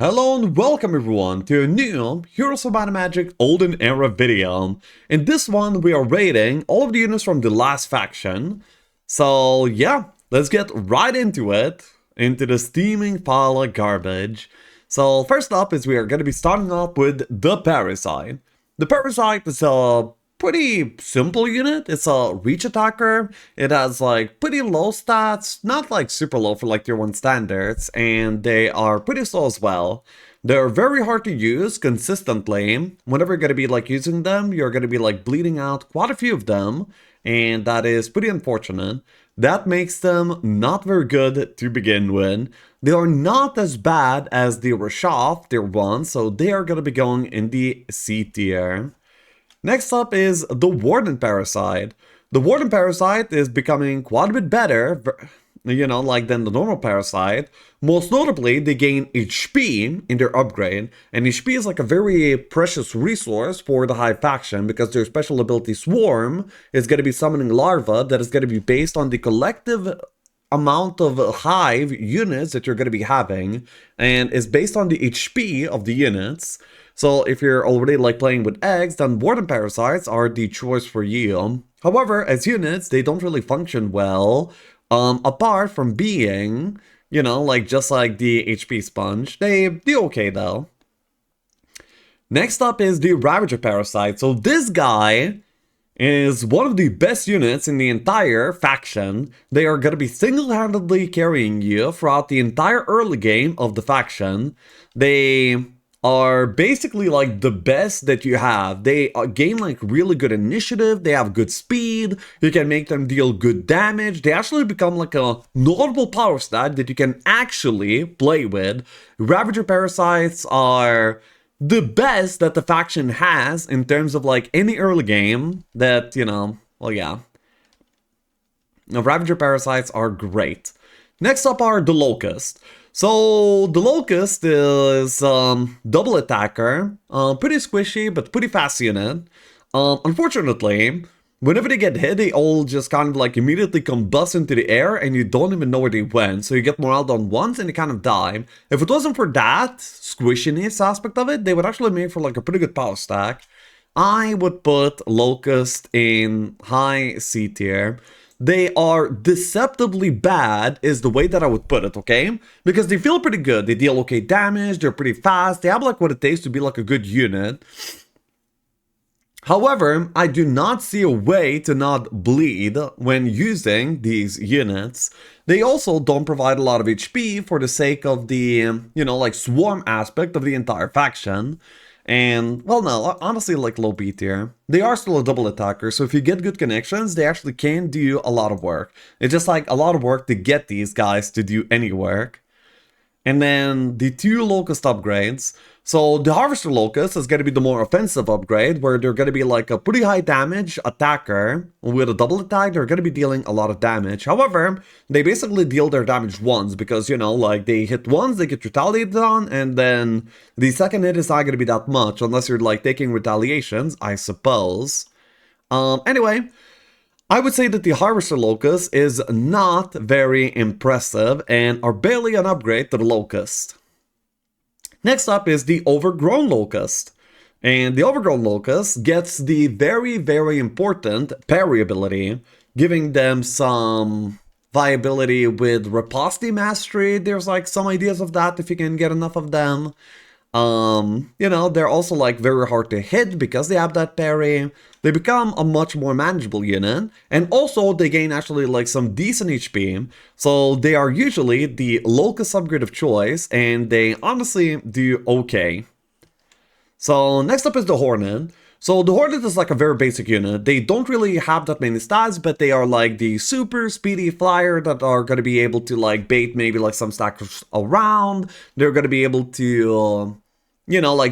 Hello and welcome everyone to a new Heroes of Might and Magic Olden Era video. In this one we are raiding all of the units from the last faction. So yeah, let's get right into it, into the steaming pile of garbage. So first up is we are going to be starting up with the Parasite. The Parasite is a pretty simple unit. It's a reach attacker. It has like pretty low stats, not like super low for like tier 1 standards, and they are pretty slow as well. They're very hard to use consistently. Whenever you're going to be like using them, you're going to be like bleeding out quite a few of them, and that is pretty unfortunate. That makes them not very good to begin with. They are not as bad as the Rashaf tier 1, so they are going to be going in the C tier. Next up is the Warden Parasite. The Warden Parasite is becoming quite a bit better, like than the normal Parasite. Most notably, they gain HP in their upgrade, and HP is like a very precious resource for the Hive faction because their special ability Swarm is going to be summoning larvae that is going to be based on the collective amount of Hive units that you're going to be having, and is based on the HP of the units. So if you're already like playing with eggs, then Warden Parasites are the choice for you. However, as units, they don't really function well, apart from being, just like the HP sponge. They do okay though. Next up is the Ravager Parasite. So this guy is one of the best units in the entire faction. They are going to be single-handedly carrying you throughout the entire early game of the faction. They are basically like the best that you have. They gain like really good initiative, they have good speed, you can make them deal good damage, they actually become like a notable power stat that you can actually play with. Ravager Parasites are the best that the faction has in terms of like any early game that, Ravager Parasites are great. Next up are the Locust. So the Locust is double attacker, pretty squishy but pretty fast unit. Unfortunately, whenever they get hit, they all just kind of like immediately combust into the air and you don't even know where they went. So you get morale down once and you kind of die. If it wasn't for that squishiness aspect of it, they would actually make for like a pretty good power stack. I would put Locust in high C tier. They are deceptively bad is the way that I would put it, okay? Because they feel pretty good, they deal okay damage, they're pretty fast, they have like what it takes to be like a good unit. However, I do not see a way to not bleed when using these units. They also don't provide a lot of HP for the sake of the, swarm aspect of the entire faction. And, well, no, honestly, like low B tier. They are still a double attacker, so if you get good connections, they actually can do a lot of work. It's just like a lot of work to get these guys to do any work. And then the two Locust upgrades. So the Harvester Locust is going to be the more offensive upgrade, where they're going to be like a pretty high damage attacker. With a double attack, they're going to be dealing a lot of damage. However, they basically deal their damage once, because, they hit once, they get retaliated on, and then the second hit is not going to be that much, unless you're like taking retaliations, I suppose. Anyway, I would say that the Harvester Locust is not very impressive and are barely an upgrade to the Locust. Next up is the Overgrown Locust. And the Overgrown Locust gets the very, very important parry ability, giving them some viability with Riposte Mastery. There's like some ideas of that if you can get enough of them. They're also like very hard to hit because they have that parry. They become a much more manageable unit, and also they gain actually like some decent HP, so they are usually the Locust upgrade of choice, and they honestly do okay. So next up is the Hornet. So the Hornet is like a very basic unit. They don't really have that many stats, but they are like the super speedy flyer that are going to be able to like bait maybe like some stackers around. They're going to be able to,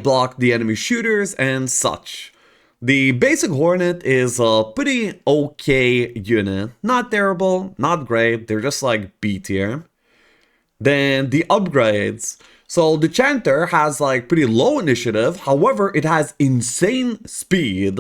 block the enemy shooters and such. The basic Hornet is a pretty okay unit. Not terrible, not great, they're just like B tier. Then the upgrades. So the Chanter has like pretty low initiative, however it has insane speed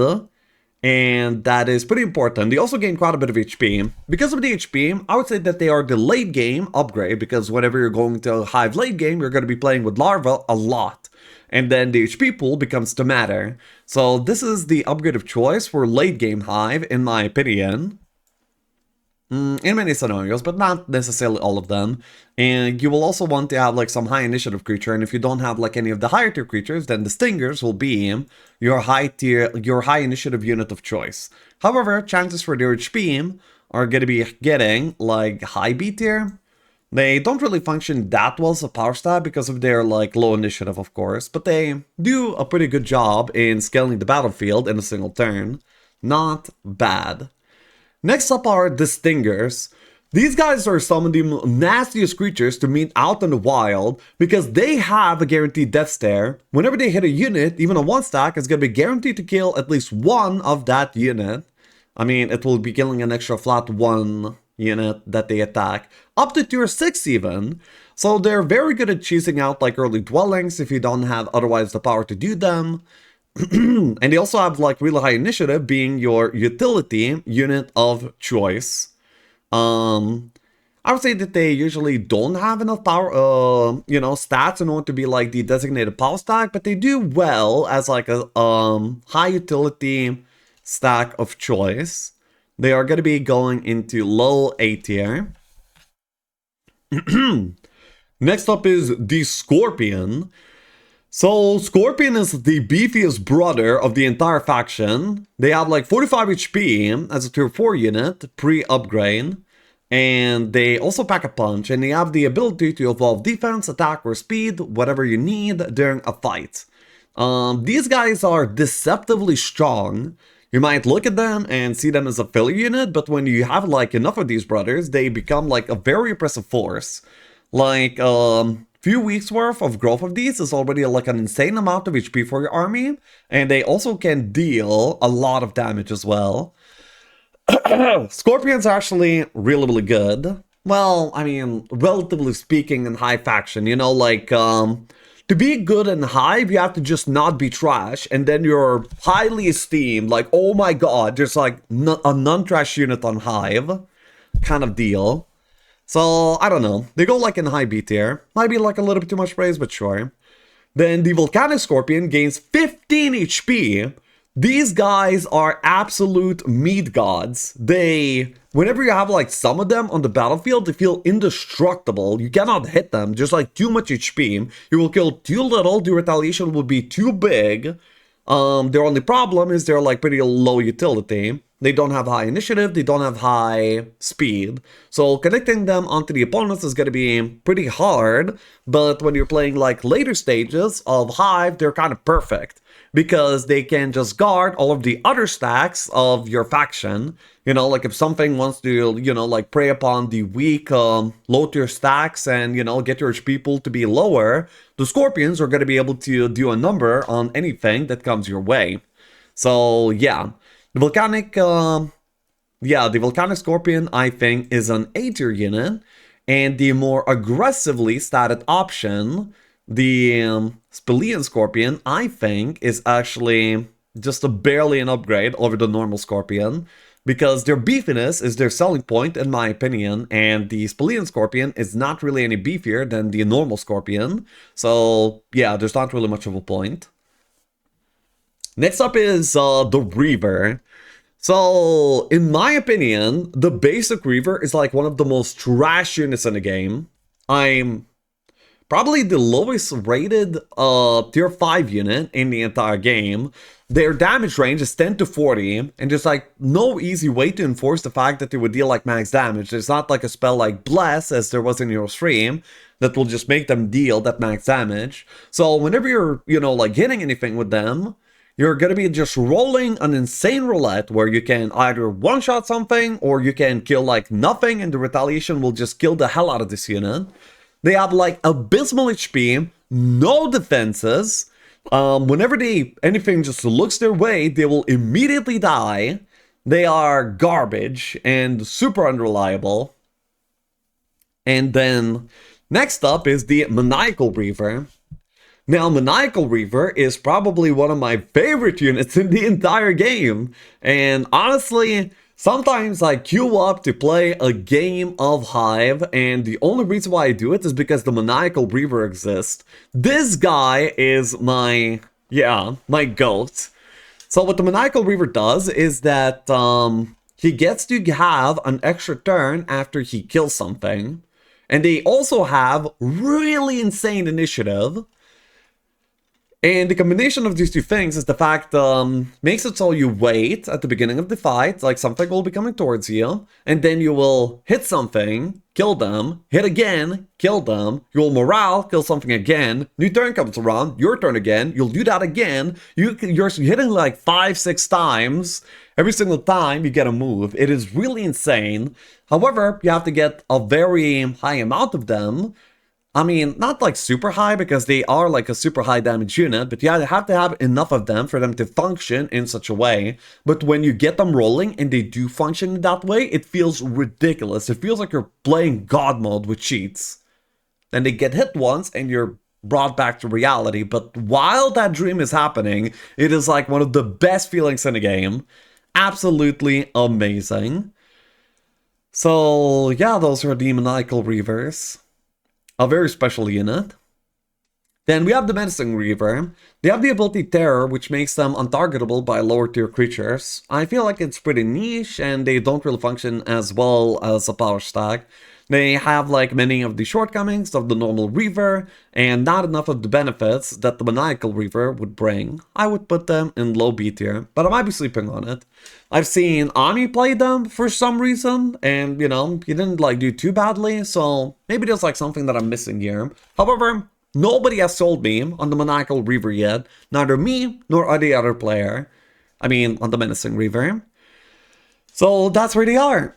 and that is pretty important. They also gain quite a bit of HP. Because of the HP, I would say that they are the late game upgrade, because whenever you're going to Hive late game, you're going to be playing with Larva a lot. And then the HP pool becomes the matter. So this is the upgrade of choice for late game Hive, in my opinion. In many scenarios, but not necessarily all of them. And you will also want to have like some high initiative creature, and if you don't have like any of the higher tier creatures, then the Stingers will be your high initiative unit of choice. However, chances for their HP are going to be getting like high B tier. They don't really function that well as a power stat because of their like low initiative, of course, but they do a pretty good job in scaling the battlefield in a single turn. Not bad. Next up are the Stingers. These guys are some of the nastiest creatures to meet out in the wild because they have a guaranteed death stare. Whenever they hit a unit, even a 1-stack, it's going to be guaranteed to kill at least one of that unit. I mean, it will be killing an extra flat 1 unit that they attack, up to tier 6 even. So they're very good at choosing out like early dwellings if you don't have otherwise the power to do them. And they also have like really high initiative, being your utility unit of choice. I would say that they usually don't have enough power, stats in order to be like the designated power stack, but they do well as like a high utility stack of choice. They are going to be going into low A tier. Next up is the Scorpion. So, Scorpion is the beefiest brother of the entire faction. They have like 45 HP as a tier 4 unit, pre-upgrade. And they also pack a punch, and they have the ability to evolve defense, attack, or speed, whatever you need during a fight. These guys are deceptively strong. You might look at them and see them as a filler unit, but when you have like enough of these brothers, they become like a very impressive force. Like, few weeks worth of growth of these is already like an insane amount of HP for your army, and they also can deal a lot of damage as well. Scorpions are actually really, really good. Well, I mean, relatively speaking in Hive faction, you know, like, to be good in Hive, you have to just not be trash, and then you're highly esteemed, like, oh my god, there's like a non-trash unit on Hive kind of deal. So, I don't know. They go like in high B tier. Might be like a little bit too much praise, but sure. Then the Volcanic Scorpion gains 15 HP. These guys are absolute meat gods. Whenever you have like some of them on the battlefield, they feel indestructible. You cannot hit them. Just like too much HP. You will kill too little. The retaliation will be too big. Their only problem is they're like pretty low utility. They don't have high initiative, they don't have high speed. So connecting them onto the opponents is going to be pretty hard, but when you're playing like later stages of Hive, they're kind of perfect. Because they can just guard all of the other stacks of your faction. You know, like if something wants to, you know, like prey upon the weak low tier stacks and, you know, get your HP pool to be lower, the Scorpions are going to be able to do a number on anything that comes your way. So, yeah. The Volcanic Scorpion, I think, is an A tier unit. And the more aggressively statted option, the Spelean Scorpion, I think, is actually just barely an upgrade over the normal Scorpion, because their beefiness is their selling point, in my opinion, and the Spelean Scorpion is not really any beefier than the normal Scorpion, so yeah, there's not really much of a point. Next up is the Reaver. So, in my opinion, the basic Reaver is like one of the most trash units in the game. I'm probably the lowest rated tier 5 unit in the entire game. Their damage range is 10 to 40, and there's like no easy way to enforce the fact that they would deal like max damage. There's not like a spell like Bless, as there was in your stream, that will just make them deal that max damage. So whenever you're, you know, like hitting anything with them, you're gonna be just rolling an insane roulette where you can either one-shot something, or you can kill like nothing and the retaliation will just kill the hell out of this unit. They have like abysmal HP, no defenses. Whenever anything just looks their way, they will immediately die. They are garbage and super unreliable. And then next up is the Maniacal Reaver. Now, Maniacal Reaver is probably one of my favorite units in the entire game. And honestly, sometimes I queue up to play a game of Hive, and the only reason why I do it is because the Maniacal Reaver exists. This guy is my, yeah, my goat. So what the Maniacal Reaver does is that he gets to have an extra turn after he kills something. And they also have really insane initiative. And the combination of these two things is the fact makes it so you wait at the beginning of the fight, like something will be coming towards you, and then you will hit something, kill them, hit again, kill them, you will morale, kill something again, new turn comes around, your turn again, you'll do that again, you're hitting like 5-6 times, every single time you get a move. It is really insane. However, you have to get a very high amount of them. I mean, not like super high because they are like a super high damage unit, but you have to have enough of them for them to function in such a way. But when you get them rolling and they do function in that way, it feels ridiculous. It feels like you're playing God mode with cheats. Then they get hit once and you're brought back to reality. But while that dream is happening, it is like one of the best feelings in the game. Absolutely amazing. So yeah, those are the Maniacal Reavers. A very special unit. Then we have the Menacing Reaver. They have the ability Terror, which makes them untargetable by lower tier creatures. I feel like it's pretty niche, and they don't really function as well as a power stack. They have like many of the shortcomings of the normal Reaver, and not enough of the benefits that the Maniacal Reaver would bring. I would put them in low B tier, but I might be sleeping on it. I've seen Ami play them for some reason, and you know, he didn't like do too badly, so maybe there's like something that I'm missing here. However, nobody has sold me on the Maniacal Reaver yet, neither me nor any other player. I mean, on the Menacing Reaver. So that's where they are.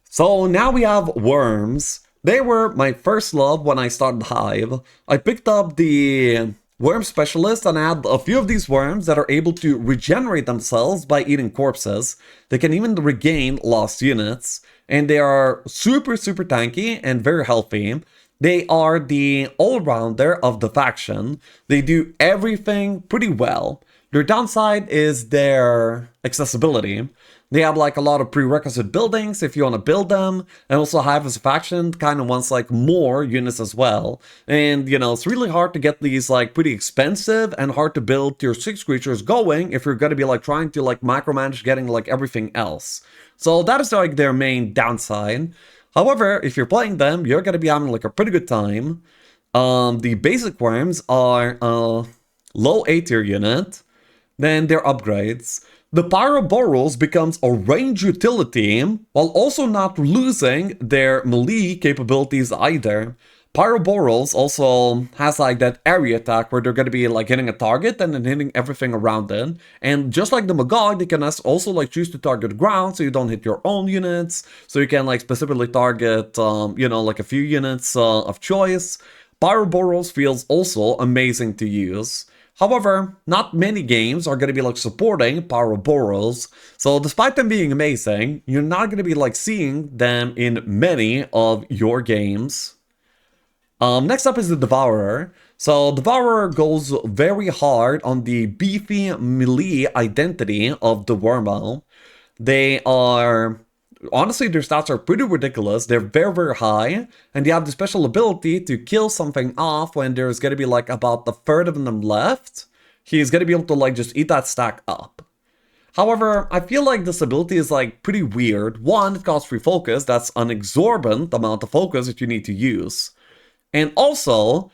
So now we have worms. They were my first love when I started Hive. I picked up the Worm Specialist and I had a few of these worms that are able to regenerate themselves by eating corpses. They can even regain lost units. And they are super tanky and very healthy. They are the all-rounder of the faction. They do everything pretty well. Their downside is their accessibility. They have like a lot of prerequisite buildings if you want to build them, and also Hive as a faction kind of wants like more units as well. And you know, it's really hard to get these like pretty expensive and hard to build tier 6 creatures going if you're going to be like trying to like micromanage getting like everything else. So that is like their main downside. However, if you're playing them, you're going to be having like a pretty good time. The basic worms are a low A tier unit. Then their upgrades. The Pyroboros becomes a range utility while also not losing their melee capabilities either. Pyroboros also has like that area attack where they're going to be like hitting a target and then hitting everything around it. And just like the Magog, they can also like choose to target ground so you don't hit your own units. So you can like specifically target, you know, like a few units of choice. Pyroboros feels also amazing to use. However, not many games are going to be like supporting Pyroboros, so despite them being amazing, you're not going to be like seeing them in many of your games. Next up is the Devourer. So Devourer goes very hard on the beefy melee identity of the Wormo. They are... Honestly, their stats are pretty ridiculous. They're very high, and they have the special ability to kill something off when there's gonna be like about a third of them left. He's gonna be able to like just eat that stack up. However, I feel like this ability is like pretty weird. One, it costs free focus. That's an exorbitant amount of focus that you need to use. And also,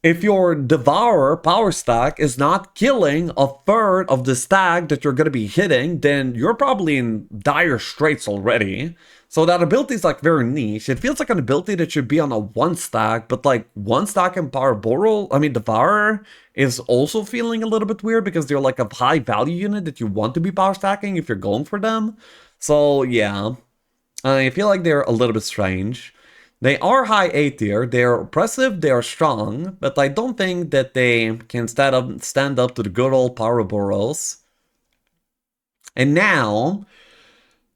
if your Devourer power stack is not killing a third of the stack that you're going to be hitting, then you're probably in dire straits already. So that ability is like very niche. It feels like an ability that should be on a 1 stack, but like 1 stack in Devourer is also feeling a little bit weird because they're like a high value unit that you want to be power stacking if you're going for them. So yeah, I feel like they're a little bit strange. They are high A tier, they are oppressive, they are strong, but I don't think that they can stand up to the good old Pyroboros. And now,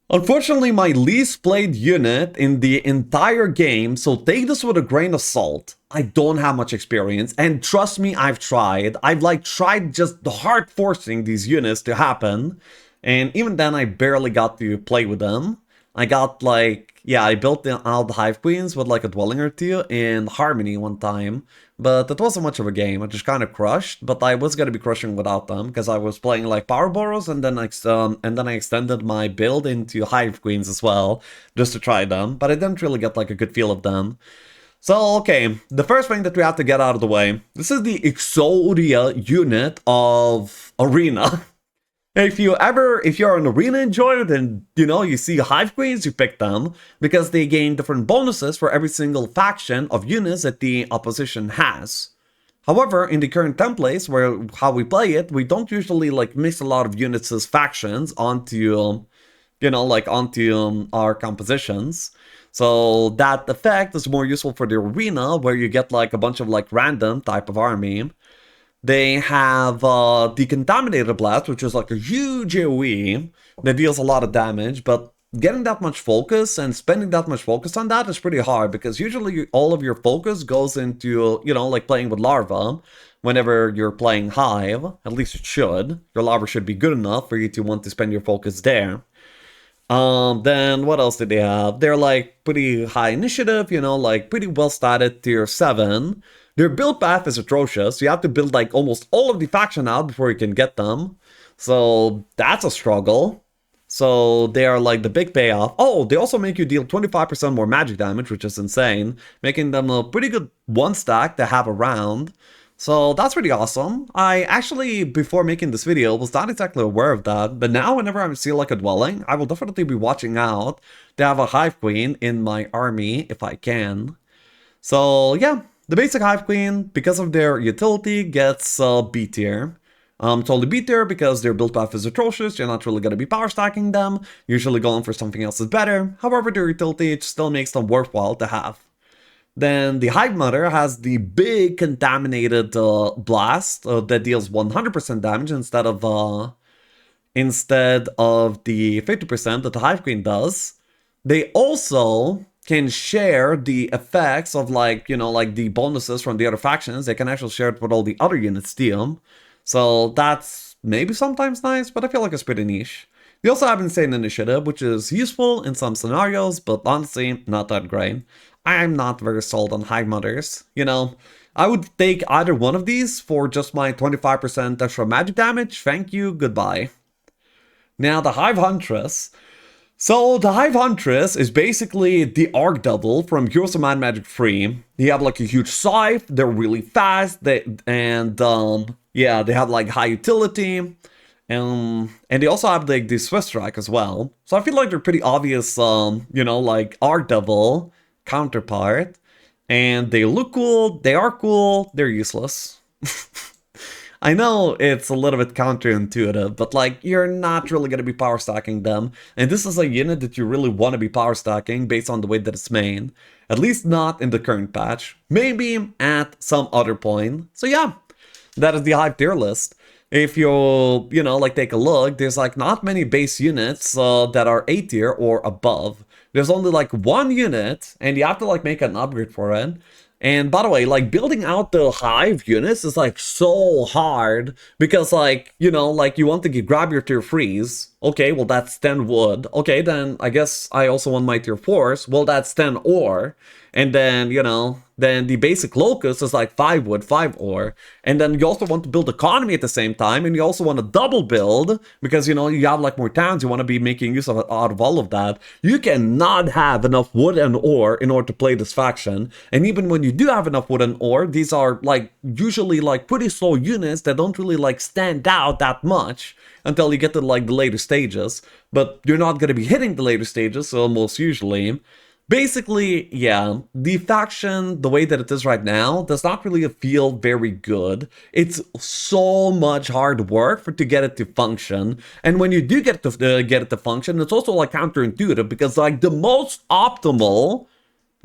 Unfortunately, my least played unit in the entire game, so take this with a grain of salt. I don't have much experience, and trust me, I've tried. I've like tried just hard forcing these units to happen, and even then I barely got to play with them. I got like, yeah, I built the ALL Hive Queens with like a dwelling or two in Harmony one time, but it wasn't much of a game. I just kind of crushed, but I was gonna be crushing without them because I was playing like Power Boros, and then I extended my build into Hive Queens as well, just to try them, but I didn't really get like a good feel of them. So, okay, the first thing that we have to get out of the way, this is the Exodia unit of Arena. If you're an arena enjoyer, then, you see Hive Queens, you pick them, because they gain different bonuses for every single faction of units that the opposition has. However, in the current templates, how we play it, we don't usually, like, mix a lot of units as factions onto, onto our compositions. So that effect is more useful for the arena, where you get, like, a bunch of, like, random type of army. They have the Contaminated Blast, which is like a huge AoE that deals a lot of damage, but getting that much focus and spending that much focus on that is pretty hard, because usually all of your focus goes into, like playing with Larva whenever you're playing Hive. At least it should. Your Larva should be good enough for you to want to spend your focus there. Then what else did they have? They're like pretty high initiative, like pretty well statted tier 7. Their build path is atrocious. You have to build like almost all of the faction out before you can get them. So that's a struggle. So they are like the big payoff. Oh, they also make you deal 25% more magic damage, which is insane, making them a pretty good one stack to have around. So that's pretty awesome. I actually, before making this video, was not exactly aware of that, but now whenever I see like a dwelling, I will definitely be watching out to have a Hive Queen in my army if I can. So yeah, the basic Hive Queen, because of their utility, gets B tier. It's only B tier because their build path is atrocious. You're not really going to be power stacking them, usually going for something else is better. However, their utility still makes them worthwhile to have. Then the Hive Mother has the big Contaminated Blast that deals 100% damage instead of the 50% that the Hive Queen does. They also can share the effects of like the bonuses from the other factions. They can actually share it with all the other units too. So that's maybe sometimes nice, but I feel like it's pretty niche. They also have insane initiative, which is useful in some scenarios, but honestly, not that great. I'm not very sold on Hive Mothers. I would take either one of these for just my 25% extra magic damage. Thank you, goodbye. Now, the Hive Huntress. So, the Hive Huntress is basically the Arc Devil from Heroes of Might and Magic 3. They have like a huge scythe, they're really fast, they have like high utility, and they also have like the Swift Strike as well. So I feel like they're pretty obvious, like Arc Devil counterpart, and they look cool, they are cool, they're useless. I know it's a little bit counterintuitive, but like, you're not really going to be power stacking them, and this is a unit that you really want to be power stacking based on the way that it's made. At least not in the current patch, maybe at some other point. So yeah, that is the Hive tier list. If you, like take a look, there's like not many base units that are A tier or above. There's only like one unit, and you have to like make an upgrade for it. And by the way, like building out the Hive units is like so hard because like, you want to grab your tier 3s. Okay, well that's 10 wood. Okay, then I guess I also want my tier 4s. Well, that's 10 ore. And then, then the basic Locust is like 5 wood, 5 ore. And then you also want to build economy at the same time, and you also want to double build because, you have like more towns, you want to be making use of out of all of that. You cannot have enough wood and ore in order to play this faction. And even when you do have enough wood and ore, these are like usually like pretty slow units that don't really like stand out that much until you get to like the later stages. But you're not going to be hitting the later stages, so most usually. Basically, yeah, the faction, the way that it is right now, does not really feel very good. It's so much hard work to get it to function. And when you do get it to function, it's also like counterintuitive because like the most optimal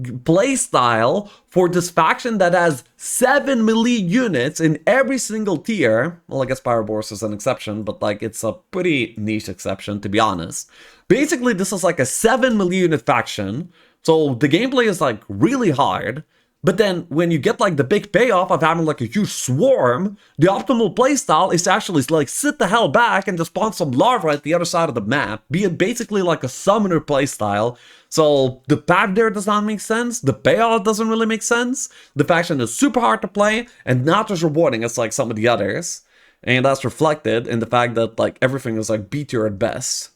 playstyle for this faction that has 7 melee units in every single tier. Well, I guess Pyroboros is an exception, but like it's a pretty niche exception, to be honest. Basically, this is like a 7 million unit faction, so the gameplay is like really hard. But then when you get like the big payoff of having like a huge swarm, the optimal playstyle is to actually like sit the hell back and just spawn some larvae at the other side of the map, be it basically like a summoner playstyle. So the path there does not make sense, the payoff doesn't really make sense, the faction is super hard to play and not as rewarding as like some of the others. And that's reflected in the fact that like everything is like B tier at best.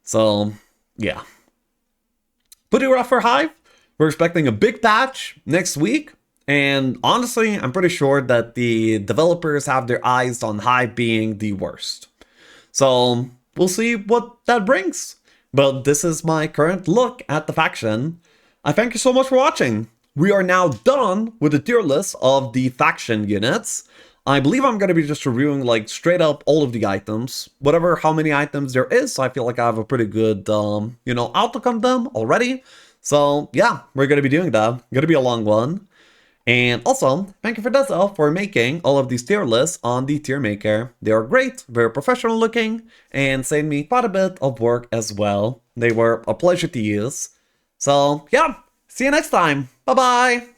So yeah. Pretty rough for Hive. We're expecting a big patch next week, and honestly, I'm pretty sure that the developers have their eyes on Hive being the worst. So we'll see what that brings. But this is my current look at the faction. I thank you so much for watching. We are now done with the tier list of the faction units. I believe I'm going to be just reviewing like straight up all of the items. Whatever, how many items there is, I feel like I have a pretty good, outlook on them already. So yeah, we're going to be doing that. Going to be a long one. And also, thank you for Dezel for making all of these tier lists on the tier maker. They are great, very professional looking, and saved me quite a bit of work as well. They were a pleasure to use. So yeah, see you next time. Bye bye.